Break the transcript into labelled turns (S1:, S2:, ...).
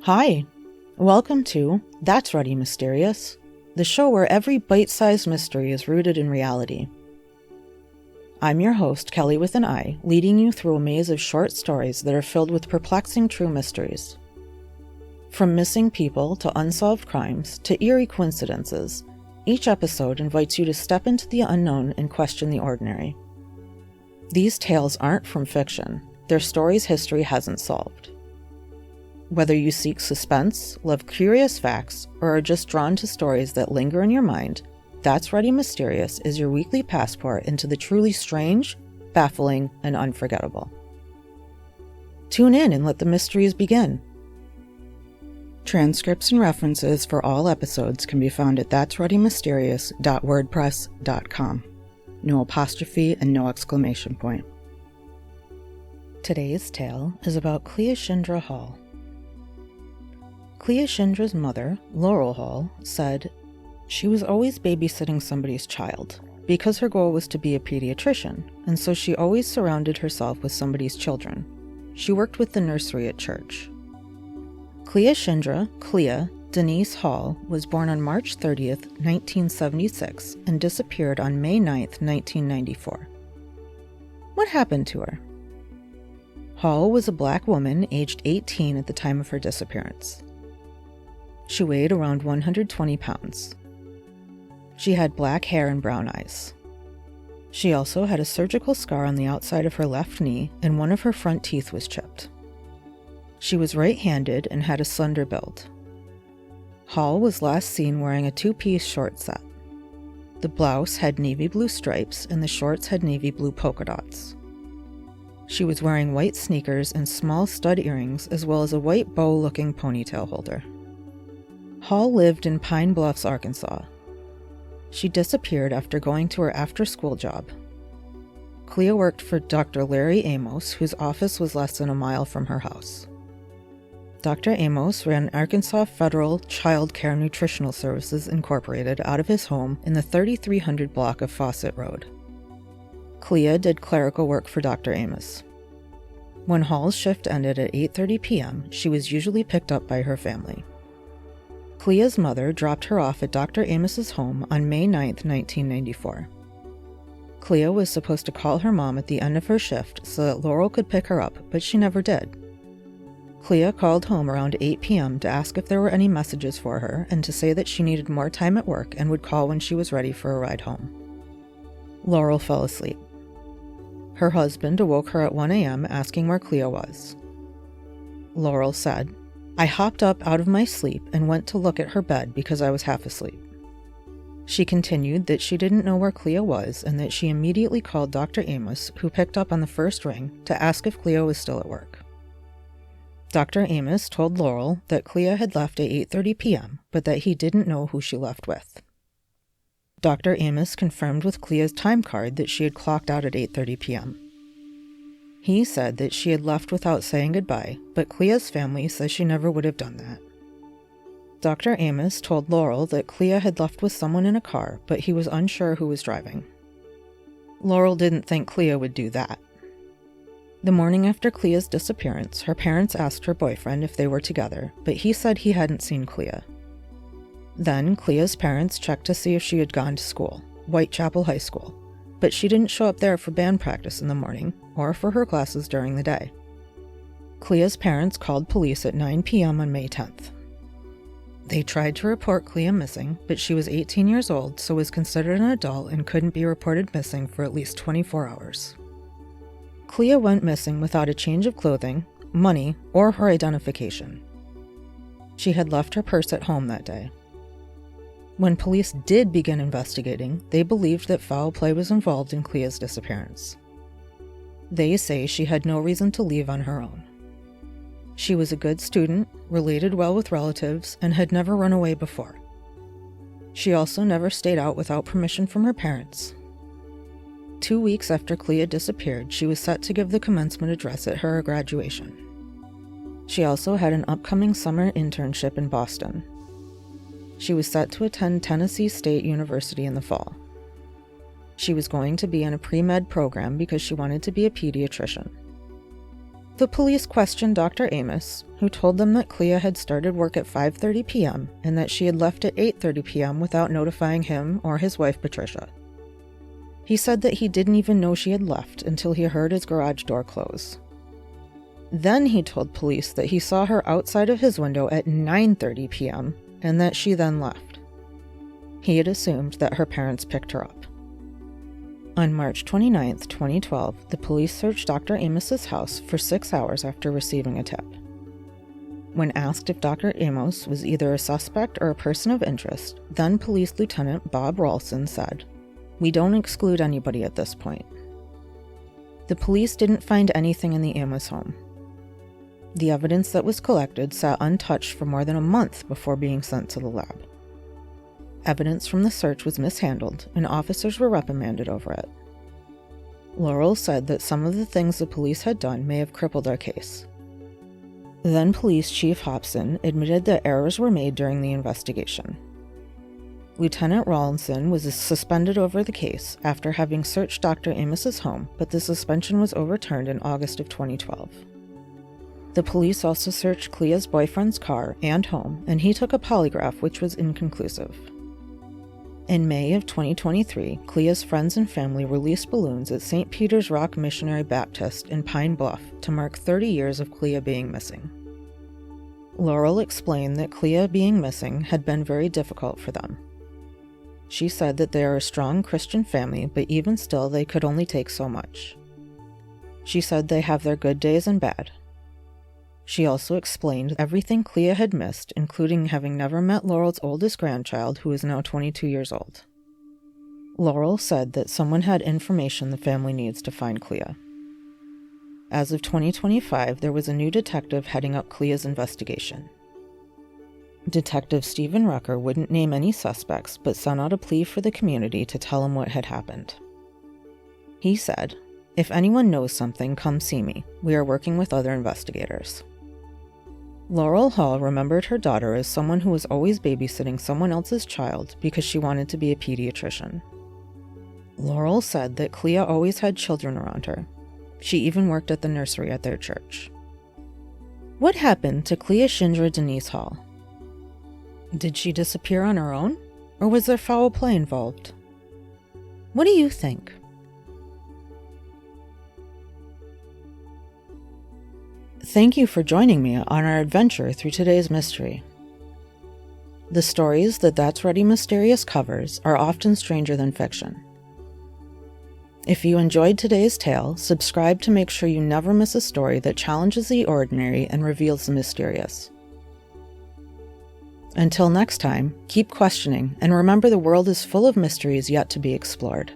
S1: Hi, welcome to That's Ready Mysterious, the show where every bite-sized mystery is rooted in reality. I'm your host, Kelly with an I, leading you through a maze of short stories that are filled with perplexing true mysteries. From missing people to unsolved crimes to eerie coincidences, each episode invites you to step into the unknown and question the ordinary. These tales aren't from fiction, they're stories history hasn't solved. Whether you seek suspense, love curious facts, or are just drawn to stories that linger in your mind, That's Ready Mysterious is your weekly passport into the truly strange, baffling, and unforgettable. Tune in and let the mysteries begin. Transcripts and references for all episodes can be found at that'sreadymysterious.wordpress.com. No apostrophe and no exclamation point. Today's tale is about Cleashindra Hall. Cleashindra's mother, Laurel Hall, said she was always babysitting somebody's child because her goal was to be a pediatrician, and so she always surrounded herself with somebody's children. She worked with the nursery at church. Cleashindra, Cle'a, Denise Hall was born on March 30th, 1976, and disappeared on May 9th, 1994. What happened to her? Hall was a black woman aged 18 at the time of her disappearance. She weighed around 120 pounds. She had black hair and brown eyes. She also had a surgical scar on the outside of her left knee, and one of her front teeth was chipped. She was right-handed and had a slender build. Hall was last seen wearing a two-piece short set. The blouse had navy blue stripes, and the shorts had navy blue polka dots. She was wearing white sneakers and small stud earrings, as well as a white bow-looking ponytail holder. Hall lived in Pine Bluffs, Arkansas. She disappeared after going to her after-school job. Cle'a worked for Dr. Larry Amos, whose office was less than a mile from her house. Dr. Amos ran Arkansas Federal Child Care Nutritional Services Incorporated out of his home in the 3300 block of Fawcett Road. Cle'a did clerical work for Dr. Amos. When Hall's shift ended at 8:30 p.m., she was usually picked up by her family. Clea's mother dropped her off at Dr. Amos's home on May 9, 1994. Cle'a was supposed to call her mom at the end of her shift so that Laurel could pick her up, but she never did. Cle'a called home around 8 p.m. to ask if there were any messages for her and to say that she needed more time at work and would call when she was ready for a ride home. Laurel fell asleep. Her husband awoke her at 1 a.m. asking where Cle'a was. Laurel said, "I hopped up out of my sleep and went to look at her bed because I was half asleep." She continued that she didn't know where Cle'a was and that she immediately called Dr. Amos, who picked up on the first ring, to ask if Cle'a was still at work. Dr. Amos told Laurel that Cle'a had left at 8:30 p.m., but that he didn't know who she left with. Dr. Amos confirmed with Clea's time card that she had clocked out at 8:30 p.m. He said that she had left without saying goodbye, but Clea's family says she never would have done that. Dr. Amos told Laurel that Cle'a had left with someone in a car, but he was unsure who was driving. Laurel didn't think Cle'a would do that. The morning after Clea's disappearance, her parents asked her boyfriend if they were together, but he said he hadn't seen Cle'a. Then Clea's parents checked to see if she had gone to school, Whitechapel High School, but she didn't show up there for band practice in the morning or for her classes during the day. Clea's parents called police at 9 p.m. on May 10th. They tried to report Cle'a missing, but she was 18 years old, so was considered an adult and couldn't be reported missing for at least 24 hours. Cle'a went missing without a change of clothing, money, or her identification. She had left her purse at home that day. When police did begin investigating, they believed that foul play was involved in Clea's disappearance. They say she had no reason to leave on her own. She was a good student, related well with relatives, and had never run away before. She also never stayed out without permission from her parents. 2 weeks after Cle'a disappeared, she was set to give the commencement address at her graduation. She also had an upcoming summer internship in Boston. She was set to attend Tennessee State University in the fall. She was going to be in a pre-med program because she wanted to be a pediatrician. The police questioned Dr. Amos, who told them that Cle'a had started work at 5:30 p.m. and that she had left at 8:30 p.m. without notifying him or his wife Patricia. He said that he didn't even know she had left until he heard his garage door close. Then he told police that he saw her outside of his window at 9:30 p.m. and that she then left. He had assumed that her parents picked her up. On March 29, 2012, the police searched Dr. Amos's house for 6 hours after receiving a tip. When asked if Dr. Amos was either a suspect or a person of interest, then Police Lieutenant Bob Ralston said, "We don't exclude anybody at this point." The police didn't find anything in the Amos home. The evidence that was collected sat untouched for more than a month before being sent to the lab. Evidence from the search was mishandled, and officers were reprimanded over it. Laurel said that some of the things the police had done may have crippled our case. Then Police Chief Hobson admitted that errors were made during the investigation. Lieutenant Rawlinson was suspended over the case after having searched Dr. Amos's home, but the suspension was overturned in August of 2012. The police also searched Clea's boyfriend's car and home, and he took a polygraph which was inconclusive. In May of 2023, Clea's friends and family released balloons at St. Peter's Rock Missionary Baptist in Pine Bluff to mark 30 years of Cle'a being missing. Laurel explained that Cle'a being missing had been very difficult for them. She said that they are a strong Christian family, but even still they could only take so much. She said they have their good days and bad. She also explained everything Cle'a had missed, including having never met Laurel's oldest grandchild, who is now 22 years old. Laurel said that someone had information the family needs to find Cle'a. As of 2025, there was a new detective heading up Clea's investigation. Detective Stephen Rucker wouldn't name any suspects, but sent out a plea for the community to tell him what had happened. He said, "If anyone knows something, come see me. We are working with other investigators." Laurel Hall remembered her daughter as someone who was always babysitting someone else's child because she wanted to be a pediatrician. Laurel said that Cle'a always had children around her. She even worked at the nursery at their church. What happened to Cleashindra Denise Hall? Did she disappear on her own, or was there foul play involved? What do you think? Thank you for joining me on our adventure through today's mystery. The stories that That's Ready Mysterious covers are often stranger than fiction. If you enjoyed today's tale, subscribe to make sure you never miss a story that challenges the ordinary and reveals the mysterious. Until next time, keep questioning, and remember the world is full of mysteries yet to be explored.